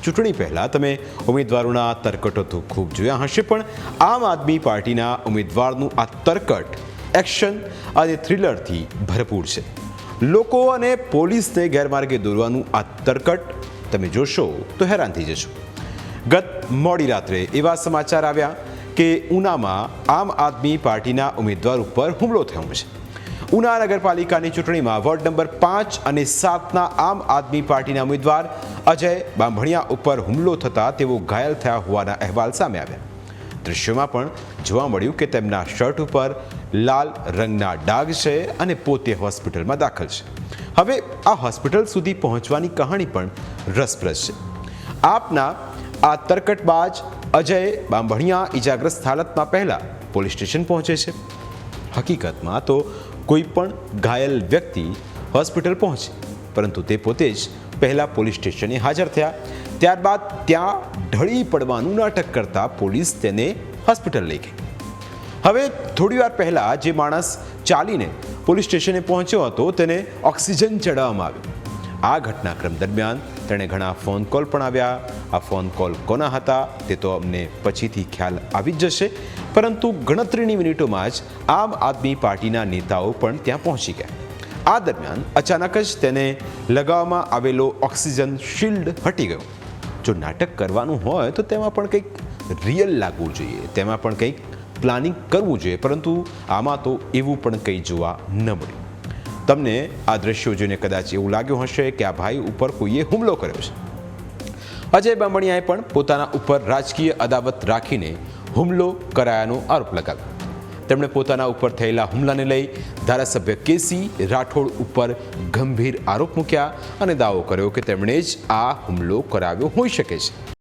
ચૂંટણી પહેલાં તમે ઉમેદવારોના તરકટો તો ખૂબ જોયા હશે, પણ આમ આદમી પાર્ટીના ઉમેદવારનું આ તરકટ એક્શન અને થ્રિલરથી ભરપૂર છે. લોકો અને પોલીસને ગેરમાર્ગે દોરવાનું આ તરકટ તમે જોશો તો હેરાન થઈ જશો. ગત મોડી રાત્રે એવા સમાચાર આવ્યા કે ઉનામાં આમ આદમી પાર્ટીના ઉમેદવાર ઉપર હુમલો થયો છે. ઉના નગરપાલિકાની ચૂંટણીમાં વોર્ડ નંબર 5 અને 7ના આમ આદમી પાર્ટીના ઉમેદવાર અજય બાંભણિયા ઉપર હુમલો થતાં તેઓ ઘાયલ થયા હોવાના અહેવાલ સામે આવ્યા. દૃશ્યોમાં પણ જોવા મળ્યું કે તેમના શર્ટ ઉપર લાલ રંગના ડાઘ છે અને પોતે હોસ્પિટલમાં દાખલ છે. હવે આ હોસ્પિટલ સુધી પહોંચવાની કહાણી પણ રસપ્રદ છે. આપના આ તરકટબાજ અજય બાંભણિયા ઇજાગ્રસ્ત હાલતમાં પહેલા પોલીસ સ્ટેશન પહોંચે છે. હકીકતમાં તો કોઈ પણ ઘાયલ વ્યક્તિ હોસ્પિટલ પહોંચે, પરંતુ તે પોતે જ પહેલા પોલીસ સ્ટેશને હાજર થયા. ત્યારબાદ ત્યાં ઢળી પડવાનું નાટક કરતા પોલીસ તેને હોસ્પિટલ લઈ ગઈ. હવે થોડી વાર પહેલા જે માણસ ચાલીને પોલીસ સ્ટેશને પહોંચ્યો હતો તેને ઓક્સિજન ચડાવવામાં આવ્યું. આ ઘટનાક્રમ દરમિયાન તેણે ઘણા ફોન કોલ પણ આવ્યા. આ ફોન કોલ કોના હતા તે તો અમને પછીથી ખ્યાલ આવી જ જશે, પરંતુ ગણતરીની મિનિટોમાં જ આમ આદમી પાર્ટીના નેતાઓ પણ ત્યાં પહોંચી ગયા. આ દરમિયાન અચાનક જ તેને લગાવવામાં આવેલો ઓક્સિજન શિલ્ડ હટી ગયો. જો નાટક કરવાનું હોય તો તેમાં પણ કંઈક રિયલ લાગવું જોઈએ, તેમાં પણ કંઈક પ્લાનિંગ કરવું જોઈએ, પરંતુ આમાં તો એવું પણ કંઈ જોવા ન મળ્યું. તમને આ દ્રશ્યો જોઈને કદાચ એવું લાગ્યું હશે કે આ ભાઈ ઉપર કોઈએ હુમલો કર્યો છે. અજય બાંભણિયાએ પણ પોતાના ઉપર રાજકીય અદાવત રાખીને હુમલો કરાયાનો આરોપ લગાવ્યો. તેમણે પોતાના ઉપર થયેલા હુમલાને લઈ ધારાસભ્ય કેસી રાઠોડ ઉપર ગંભીર આરોપ મૂક્યા અને દાવો કર્યો કે તેમણે જ આ હુમલો કરાવ્યો હોઈ શકે છે.